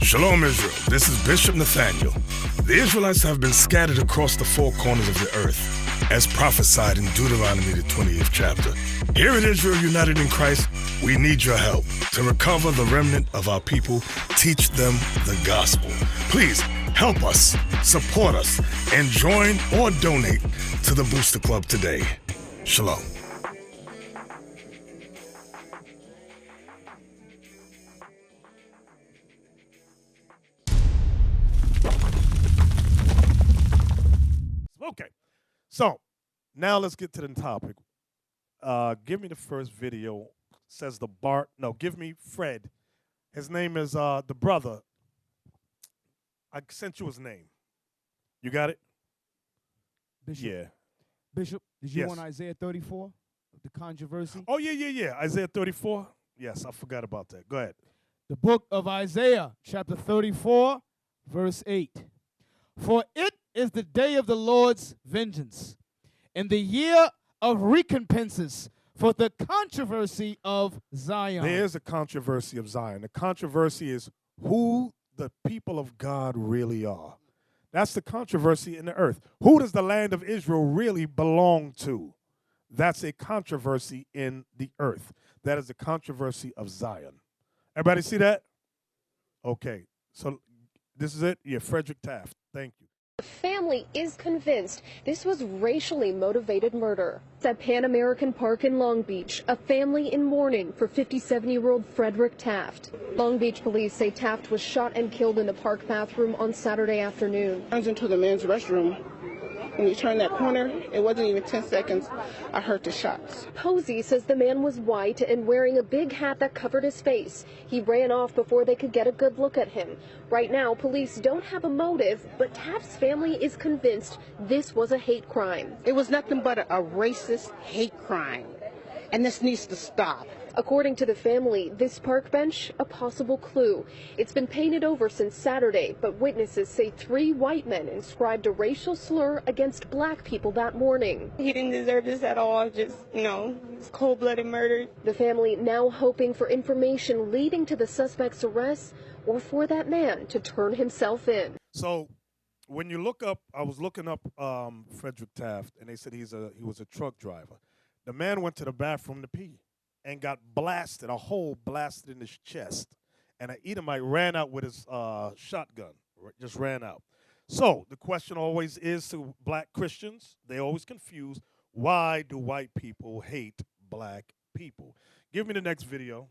Shalom, Israel. This is Bishop Nathaniel. The Israelites have been scattered across the four corners of the earth, as prophesied in Deuteronomy, the 28th chapter. Here at Israel United in Christ, we need your help to recover the remnant of our people, teach them the gospel. Please help us, support us, and join or donate to the Booster Club today. Shalom. Okay, so now let's get to the topic. Give me the first video. Says the Bart. No, give me Fred. His name is the brother. I sent you his name. You got it? Bishop. Yeah. Bishop, did you Yes. want Isaiah 34? The controversy? Oh, yeah. Isaiah 34. Yes, I forgot about that. Go ahead. The book of Isaiah, chapter 34, verse 8. For it is the day of the Lord's vengeance, and the year of recompenses for the controversy of Zion. There is a controversy of Zion. The controversy is who the people of God really are. That's the controversy in the earth. Who does the land of Israel really belong to? That's a controversy in the earth. That is the controversy of Zion. Everybody see that? Okay. So this is it? Yeah, Frederick Taft. Thank you. The family is convinced this was racially motivated murder. It's at Pan American Park in Long Beach, a family in mourning for 57-year-old Frederick Taft. Long Beach police say Taft was shot and killed in the park bathroom on Saturday afternoon. I was into the men's restroom. When you turn that corner, it wasn't even 10 seconds, I heard the shots. Posey says the man was white and wearing a big hat that covered his face. He ran off before they could get a good look at him. Right now, police don't have a motive, but Taft's family is convinced this was a hate crime. It was nothing but a racist hate crime, and this needs to stop. According to the family, this park bench, a possible clue. It's been painted over since Saturday, but witnesses say 3 white men inscribed a racial slur against black people that morning. He didn't deserve this at all, just, it's cold-blooded murder. The family now hoping for information leading to the suspect's arrest or for that man to turn himself in. So when you look up, I was looking up Frederick Taft, and they said he was a truck driver. The man went to the bathroom to pee and got blasted, a hole blasted in his chest. And an Edomite ran out with his shotgun, just ran out. So the question always is to black Christians, they always confuse, why do white people hate black people? Give me the next video.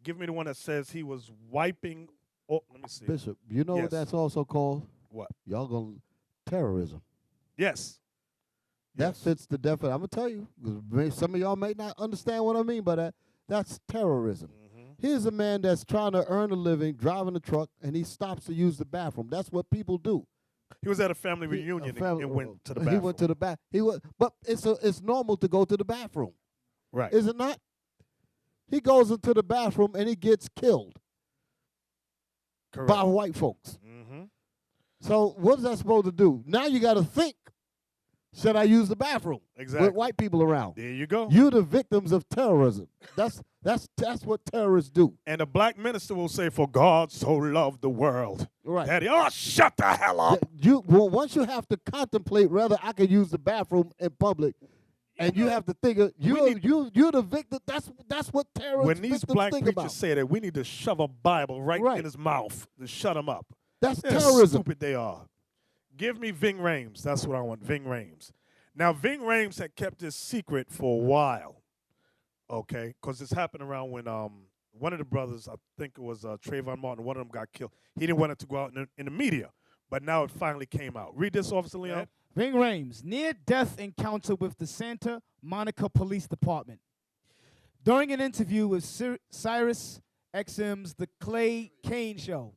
Give me the one that says he was wiping. Oh, let me see. Bishop, you know what that's also called? What? Y'all going terrorism. Yes. That fits the definition. I'm going to tell you, 'cause some of y'all may not understand what I mean by that. That's terrorism. Here's a man that's trying to earn a living, driving a truck, and he stops to use the bathroom. That's what people do. He was at a family reunion and went to the bathroom. He went to the bath. But it's normal to go to the bathroom. Right. Is it not? He goes into the bathroom and he gets killed. Correct. By white folks. So what is that supposed to do? Now you got to think. Should I use the bathroom? Exactly. With white people around. There you go. You're the victims of terrorism. That's what terrorists do. And a black minister will say, "For God so loved the world." Right. Daddy, shut the hell up. Once you have to contemplate whether I can use the bathroom in public, and you have to think you're the victim. That's what terrorists. When these black think preachers about. say that, we need to shove a Bible right in his mouth to shut him up. That's They're terrorism. Stupid they are. Give me Ving Rhames. That's what I want. Ving Rhames. Now, Ving Rhames had kept this secret for a while, okay? Because this happened around when one of the brothers, I think it was Trayvon Martin, one of them got killed. He didn't want it to go out in the media, but now it finally came out. Read this, Officer Leon. Ving Rhames, near-death encounter with the Santa Monica Police Department. During an interview with Sirius XM's The Clay Kane Show,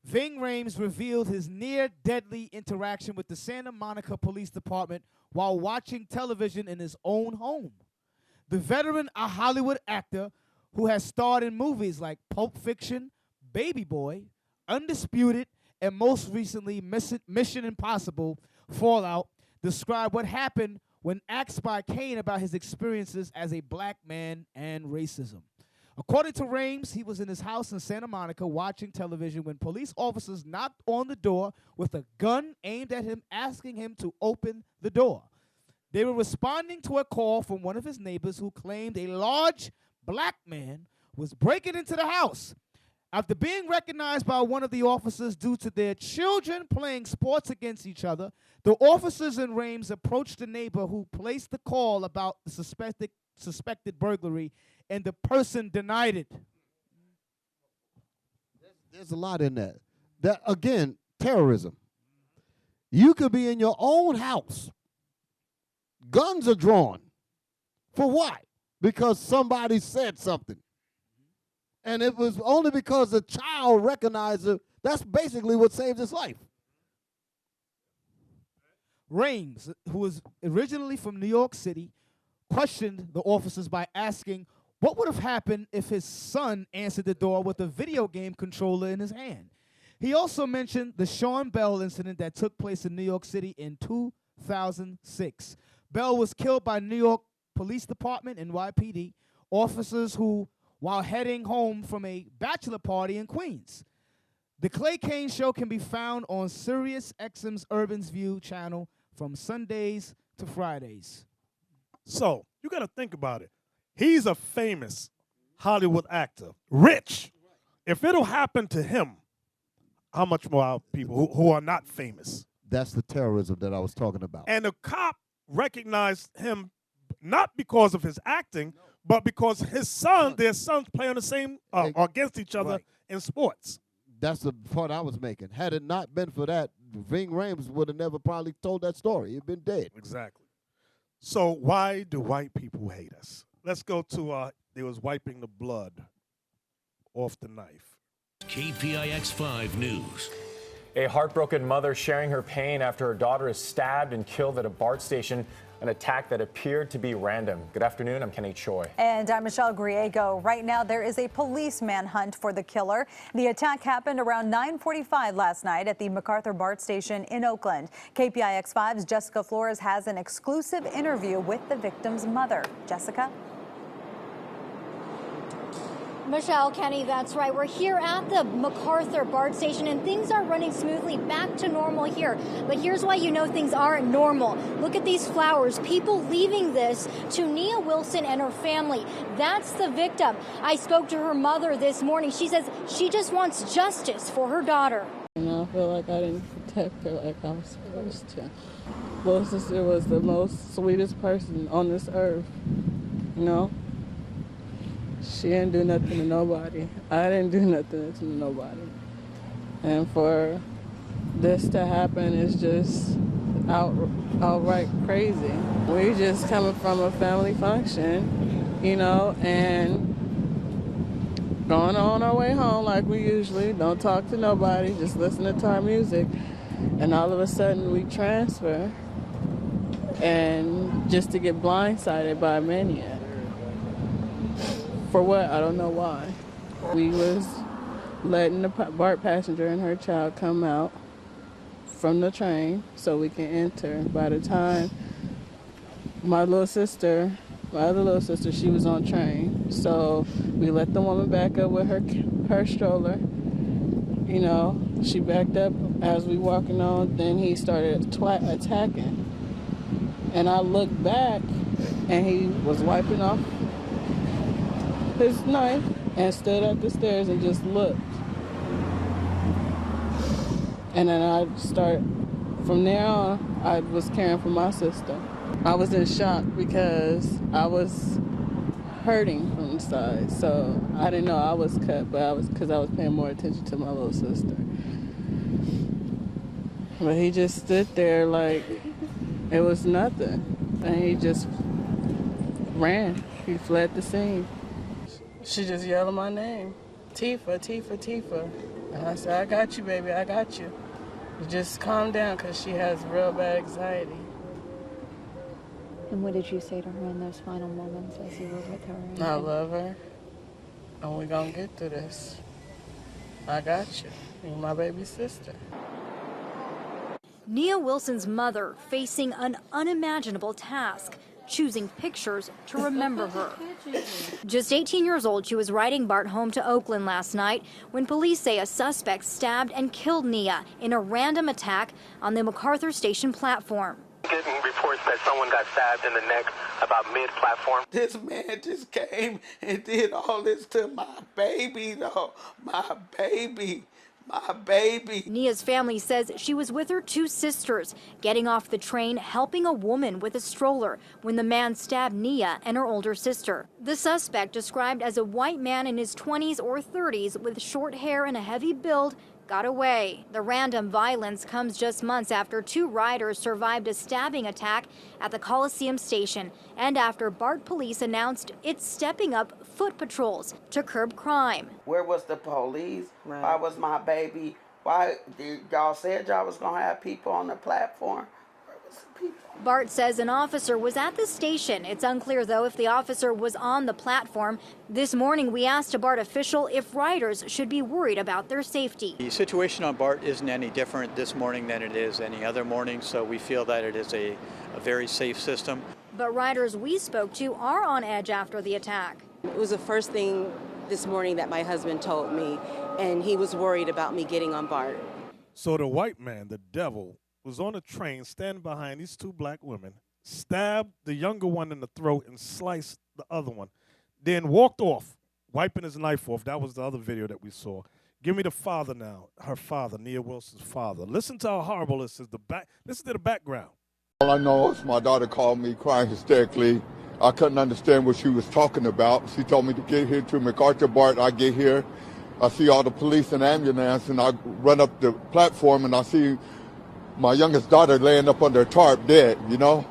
Ving Rhames revealed his near-deadly interaction with the Santa Monica Police Department while watching television in his own home. The veteran, a Hollywood actor who has starred in movies like Pulp Fiction, Baby Boy, Undisputed, and most recently Mission Impossible Fallout, described what happened when asked by Kane about his experiences as a black man and racism. According to Rhames, he was in his house in Santa Monica watching television when police officers knocked on the door with a gun aimed at him, asking him to open the door. They were responding to a call from one of his neighbors who claimed a large black man was breaking into the house. After being recognized by one of the officers due to their children playing sports against each other, the officers and Rhames approached the neighbor who placed the call about the suspected burglary, and the person denied it. There's a lot in that. That, again, terrorism. You could be in your own house. Guns are drawn. For what? Because somebody said something. And it was only because the child recognized it. That's basically what saved his life. Rhames, who was originally from New York City, questioned the officers by asking what would have happened if his son answered the door with a video game controller in his hand. He also mentioned the Sean Bell incident that took place in New York City in 2006. Bell was killed by New York Police Department, NYPD, officers who, while heading home from a bachelor party in Queens. The Clay Kane Show can be found on Sirius XM's Urban's View channel from Sundays to Fridays. So, you got to think about it. He's a famous Hollywood actor, rich. If it'll happen to him, how much more are people who are not famous? That's the terrorism that I was talking about. And the cop recognized him not because of his acting, but because his son, their sons play on the same, against each other in sports. That's the point I was making. Had it not been for that, Ving Rhames would have never probably told that story. He'd been dead. Exactly. So why do white people hate us? Let's go to, they was wiping the blood off the knife. KPIX 5 News. A heartbroken mother sharing her pain after her daughter is stabbed and killed at a BART station, an attack that appeared to be random. Good afternoon, I'm Kenny Choi. And I'm Michelle Griego. Right now, there is a police manhunt for the killer. The attack happened around 9:45 last night at the MacArthur BART station in Oakland. KPIX 5's Jessica Flores has an exclusive interview with the victim's mother. Jessica? Michelle, Kenny, that's right. We're here at the MacArthur BART station, and things are running smoothly back to normal here. But here's why you know things aren't normal. Look at these flowers. People leaving this to Nia Wilson and her family. That's the victim. I spoke to her mother this morning. She says she just wants justice for her daughter. I feel like I didn't protect her like I was supposed to. Little sister was the most sweetest person on this earth, you know? She didn't do nothing to nobody. I didn't do nothing to nobody. And for this to happen is just outright crazy. We just coming from a family function, you know, and going on our way home like we usually don't talk to nobody, just listening to our music. And all of a sudden we transfer, and just to get blindsided by a maniac. For what? I don't know why. We was letting the BART passenger and her child come out from the train so we can enter. By the time my other little sister, she was on train. So we let the woman back up with her stroller. You know, she backed up as we walking on. Then he started attacking. And I looked back, and he was wiping off his knife and stood at the stairs and just looked. And then from there on, I was caring for my sister. I was in shock because I was hurting from the side. So I didn't know I was cut, but because I was paying more attention to my little sister. But he just stood there like it was nothing. And he just ran. He fled the scene. She just yelled my name. Tifa, Tifa, Tifa. And I said, I got you, baby, I got you. You just calm down because she has real bad anxiety. And what did you say to her in those final moments as you were with her? I love her, and we're going to get through this. I got you. You're my baby sister. Nia Wilson's mother facing an unimaginable task, choosing pictures to remember her. Just 18 years old, she was riding Bart home to Oakland last night when police say a suspect stabbed and killed Nia in a random attack on the MacArthur Station platform. Getting reports that someone got stabbed in the neck about mid-platform. This man just came and did all this to my baby, though. My baby. My baby. Nia's family says she was with her two sisters, getting off the train, helping a woman with a stroller when the man stabbed Nia and her older sister. The suspect, described as a white man in his 20s or 30s with short hair and a heavy build, got away. The random violence comes just months after two riders survived a stabbing attack at the Coliseum station and after BART police announced it's stepping up foot patrols to curb crime. Where was the police? Right. Why was my baby? Why did y'all said y'all was gonna have people on the platform? Where was the people? BART says an officer was at the station. It's unclear, though, if the officer was on the platform. This morning, we asked a BART official if riders should be worried about their safety. The situation on BART isn't any different this morning than it is any other morning, so we feel that it is a very safe system. But riders we spoke to are on edge after the attack. It was the first thing this morning that my husband told me, and he was worried about me getting on BART. So the white man, the devil, was on a train standing behind these two black women, stabbed the younger one in the throat and sliced the other one, then walked off, wiping his knife off. That was the other video that we saw. Give me the father now, her father, Nia Wilson's father. Listen to how horrible this is. Listen to the background. All I know is my daughter called me crying hysterically. I couldn't understand what she was talking about. She told me to get here to MacArthur BART. I get here, I see all the police and ambulance, and I run up the platform and I see my youngest daughter laying up under a tarp dead, you know?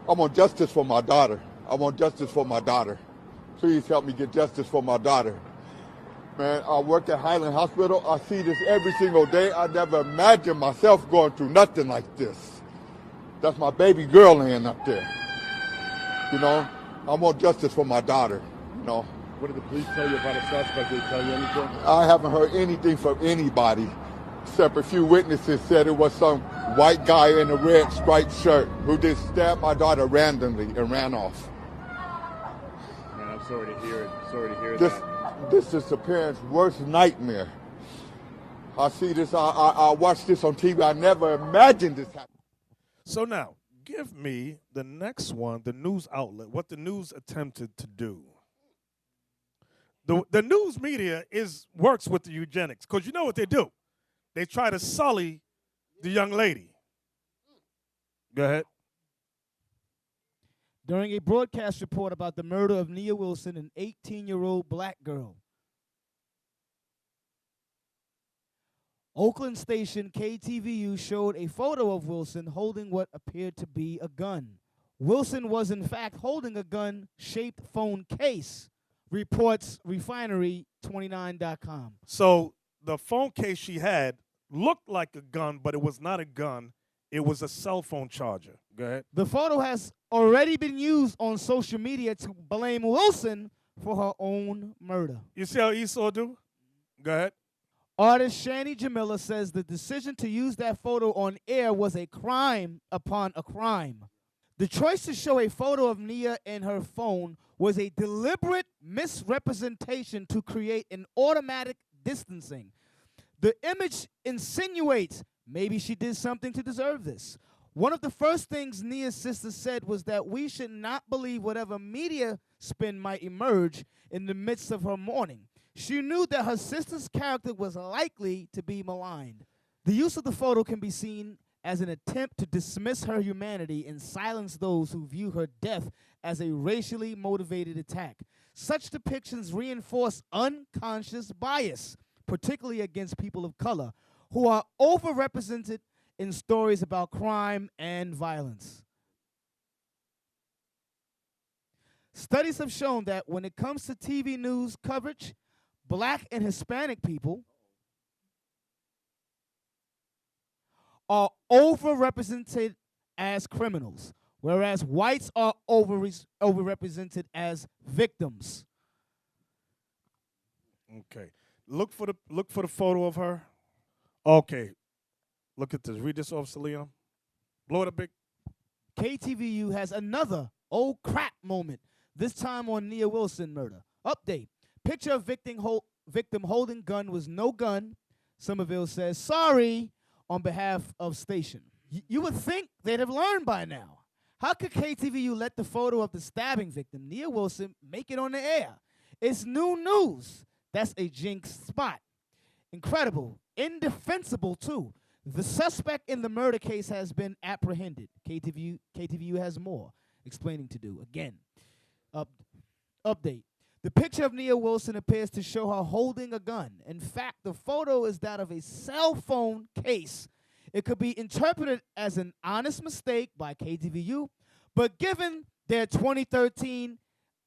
I want justice for my daughter. I want justice for my daughter. Please help me get justice for my daughter. Man, I work at Highland Hospital. I see this every single day. I never imagined myself going through nothing like this. That's my baby girl laying up there. You know, I want justice for my daughter, you know? What did the police tell you about a suspect? Did they tell you anything? I haven't heard anything from anybody. Except a few witnesses said it was some white guy in a red striped shirt who just stabbed my daughter randomly and ran off. Man, I'm sorry to hear it. Sorry to hear this, that. This is the parents' worst nightmare. I see this, I watch this on TV. I never imagined this happening. So now, give me the next one, the news outlet, what the news attempted to do. The news media works with the eugenics, because you know what they do. They try to sully the young lady. Go ahead. During a broadcast report about the murder of Nia Wilson, an 18-year-old black girl, Oakland station KTVU showed a photo of Wilson holding what appeared to be a gun. Wilson was, in fact, holding a gun-shaped phone case, reports Refinery29.com. So the phone case she had looked like a gun, but it was not a gun. It was a cell phone charger. Go ahead. The photo has already been used on social media to blame Wilson for her own murder. You see how Esau do? Go ahead. Artist Shani Jamila says the decision to use that photo on air was a crime upon a crime. The choice to show a photo of Nia in her phone was a deliberate misrepresentation to create an automatic distancing. The image insinuates maybe she did something to deserve this. One of the first things Nia's sister said was that we should not believe whatever media spin might emerge in the midst of her mourning. She knew that her sister's character was likely to be maligned. The use of the photo can be seen as an attempt to dismiss her humanity and silence those who view her death as a racially motivated attack. Such depictions reinforce unconscious bias, particularly against people of color, who are overrepresented in stories about crime and violence. Studies have shown that when it comes to TV news coverage, Black and Hispanic people are overrepresented as criminals, whereas whites are overrepresented as victims. Okay. Look for the photo of her. Okay. Look at this. Read this off, Selena. Blow it up big. KTVU has another old crap moment, this time on Nia Wilson murder. Update. Picture of victim holding gun was no gun. Somerville says sorry on behalf of station. You would think they'd have learned by now. How could KTVU let the photo of the stabbing victim, Nia Wilson, make it on the air? It's new news. That's a jinx spot. Incredible. Indefensible, too. The suspect in the murder case has been apprehended. KTVU has more explaining to do. Again, update. The picture of Nia Wilson appears to show her holding a gun. In fact, the photo is that of a cell phone case. It could be interpreted as an honest mistake by KTVU, but given their 2013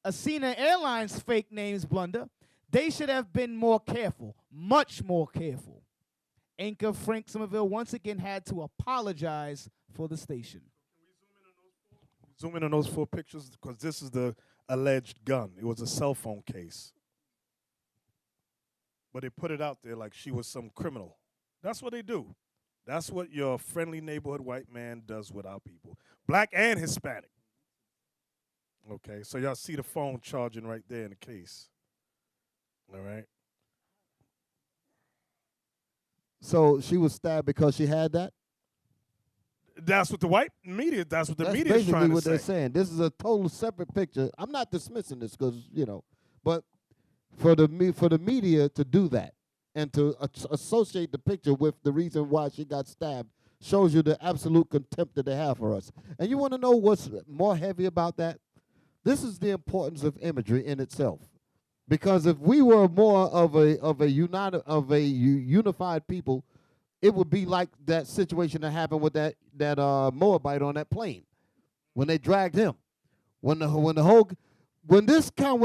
Asina Airlines fake names blunder, they should have been more careful, much more careful. Anchor Frank Somerville once again had to apologize for the station. Zoom in on those 4 pictures because this is the alleged gun. It was a cell phone case. But they put it out there like she was some criminal. That's what they do. That's what your friendly neighborhood white man does with our people. Black and Hispanic. Okay, so y'all see the phone charging right there in the case. All right. So she was stabbed because she had that? That's what the white media, that's what the media is basically trying to what say. they're saying. This is a total separate picture. I'm not dismissing this because, but for the media to do that and to associate the picture with the reason why she got stabbed shows you the absolute contempt that they have for us. And you want to know what's more heavy about that? This is the importance of imagery in itself. Because if we were more of a unified people, it would be like that situation that happened with that Moabite on that plane when they dragged him. When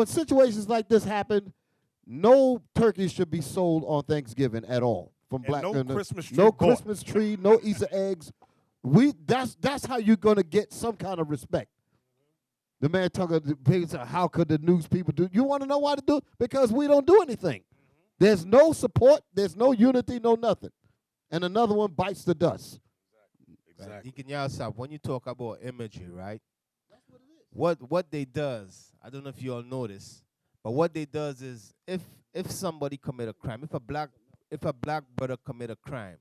situations like this happen, no turkey should be sold on Thanksgiving at all. From And black no Christmas tree no bought. Christmas tree, no Easter eggs. That's how you're gonna get some kind of respect. The man talking, how could the news people do? You want to know why to do it? Because we don't do anything. There's no support. There's no unity, no nothing. And another one bites the dust. Exactly. Deacon Asaph, when you talk about imagery, right? That's what it is. What they does, I don't know if you all notice, but what they does is if somebody commit a crime, if a black brother commit a crime,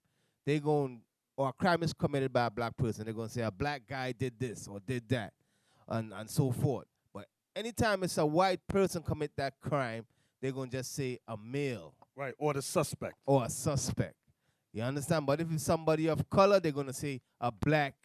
or a crime is committed by a black person, they're gonna say a black guy did this or did that. And so forth. But anytime it's a white person commit that crime, they're going to just say a male. Right, or the suspect. Or a suspect. You understand? But if it's somebody of color, they're going to say a black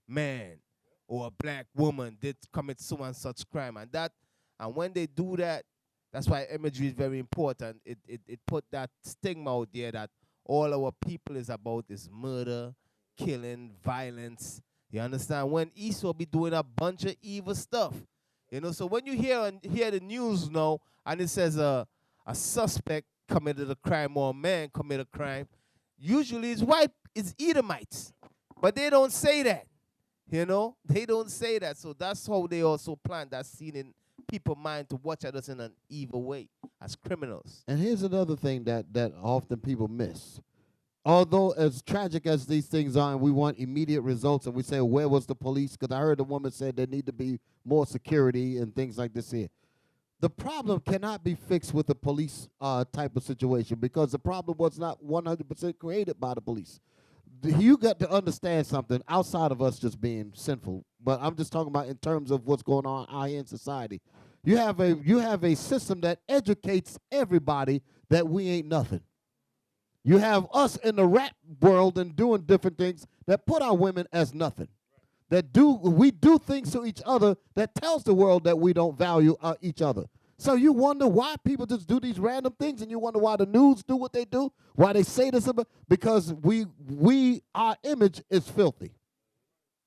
man or a black woman did commit so and such crime. And when they do that, that's why imagery is very important. It put that stigma out there that all our people is about is murder, killing, violence. You understand? When Esau be doing a bunch of evil stuff. So when you hear the news now and it says a suspect committed a crime or a man committed a crime, usually it's white, it's Edomites. But they don't say that. They don't say that. So that's how they also plant that seed in people's mind to watch at us in an evil way as criminals. And here's another thing that often people miss. Although as tragic as these things are, and we want immediate results, and we say, where was the police? Because I heard the woman said there need to be more security and things like this here. The problem cannot be fixed with a police type of situation because the problem was not 100% created by the police. You got to understand something outside of us just being sinful, but I'm just talking about in terms of what's going on out here in society. You have a system that educates everybody that we ain't nothing. You have us in the rap world and doing different things that put our women as nothing. We do things to each other that tells the world that we don't value each other. So you wonder why people just do these random things, and you wonder why the news do what they do, why they say this about, because our image is filthy.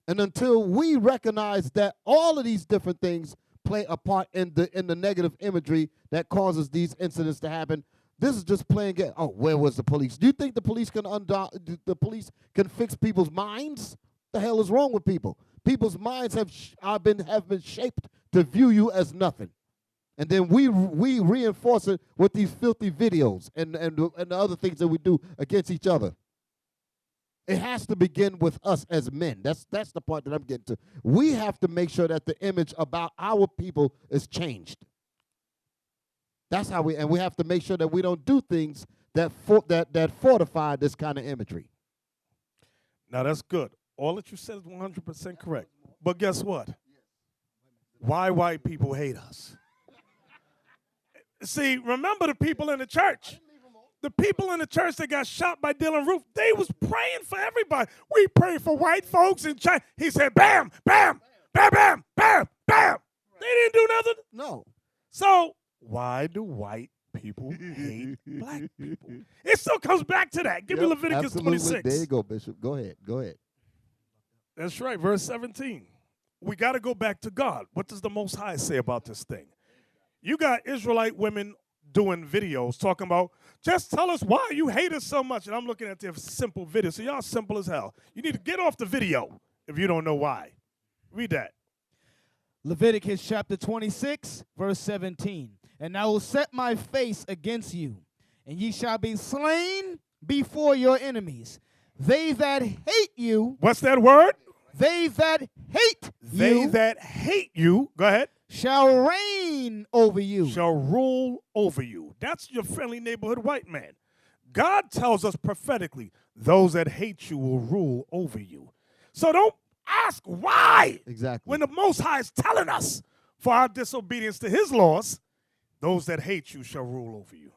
And until we recognize that all of these different things play a part in the negative imagery that causes these incidents to happen, This is just playing game. Oh, where was the police? Do you think the police can fix people's minds? The hell is wrong with people? People's minds have been shaped to view you as nothing, and then we reinforce it with these filthy videos and the other things that we do against each other. It has to begin with us as men. That's the part that I'm getting to. We have to make sure that the image about our people is changed. That's how we have to make sure that we don't do things that fortify this kind of imagery. Now that's good. All that you said is 100% correct. But guess what? Why white people hate us? See, remember the people in the church. The people in the church that got shot by Dylan Roof, they was praying for everybody. We pray for white folks in China. He said, bam, bam, bam, bam, bam, bam. They didn't do nothing. No. So why do white people hate black people? It still comes back to that. Give me Leviticus 26. There you go, Bishop. Go ahead. That's right, verse 17. We got to go back to God. What does the Most High say about this thing? You got Israelite women doing videos talking about, just tell us why you hate us so much. And I'm looking at their simple video. So y'all simple as hell. You need to get off the video if you don't know why. Read that. Leviticus chapter 26, verse 17. And I will set my face against you, and ye shall be slain before your enemies. They that hate you. What's that word? They that hate you. They that hate you. Go ahead. Shall reign over you. Shall rule over you. That's your friendly neighborhood white man. God tells us prophetically, those that hate you will rule over you. So don't ask why. Exactly. When the Most High is telling us for our disobedience to his laws, those that hate you shall rule over you.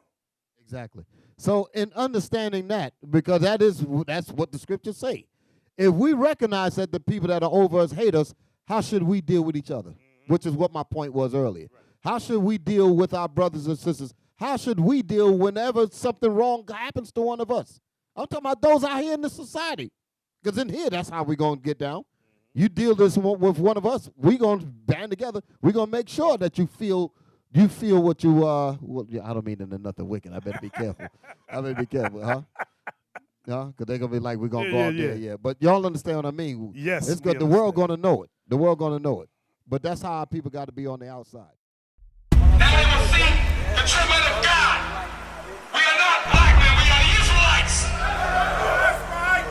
Exactly. So in understanding that, because that's what the scriptures say. If we recognize that the people that are over us hate us, how should we deal with each other? Which is what my point was earlier. Right. How should we deal with our brothers and sisters? How should we deal whenever something wrong happens to one of us? I'm talking about those out here in the society. Because in here, that's how we're going to get down. You deal this with one of us, we're going to band together. We're going to make sure that you feel what you, well, I don't mean nothing wicked. I better be careful. Huh? Because they're going to be like, we're going to go out there. Yeah. But y'all understand what I mean? Yes. It's good. The world going to know it. The world going to know it. But that's how our people got to be on the outside. Now they will see the true men of God. We are not black men, we are the Israelites. That's right.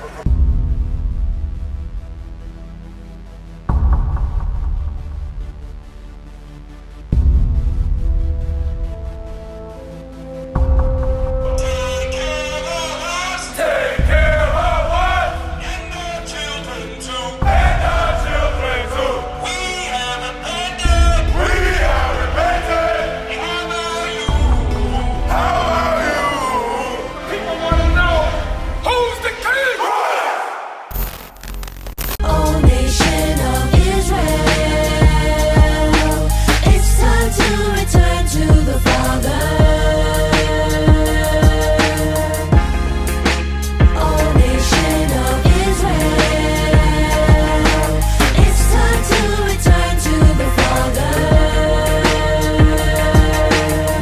Take care of us. Take care of us. And our children too. And our children too. We have repented. We have repented. How about you? How about you? People want to know who's the king. O nation of Israel, it's time to return to the Father. O nation of Israel, it's time to return to the Father.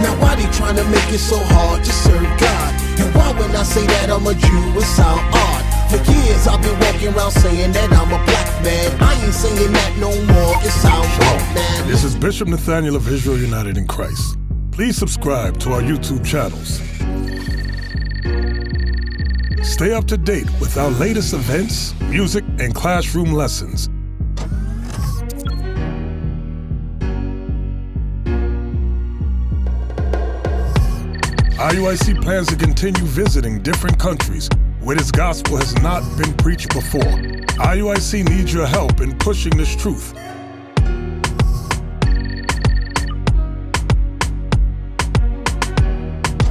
Now why they trying to make it so hard to serve God? And why when I say that I'm a Jew it sound odd? For years I've been walking around saying that I'm a black man. I ain't saying that no more, it sounds wrong, man. This is Bishop Nathaniel of Israel United in Christ. Please subscribe to our YouTube channels. Stay up to date with our latest events, music, and classroom lessons. IUIC plans to continue visiting different countries where this gospel has not been preached before. IUIC needs your help in pushing this truth.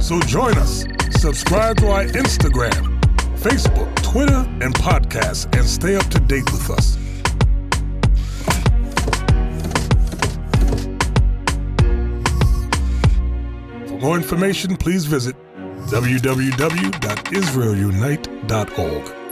So join us. Subscribe to our Instagram, Facebook, Twitter, and podcasts, and stay up to date with us. For more information, please visit www.israelunite.org.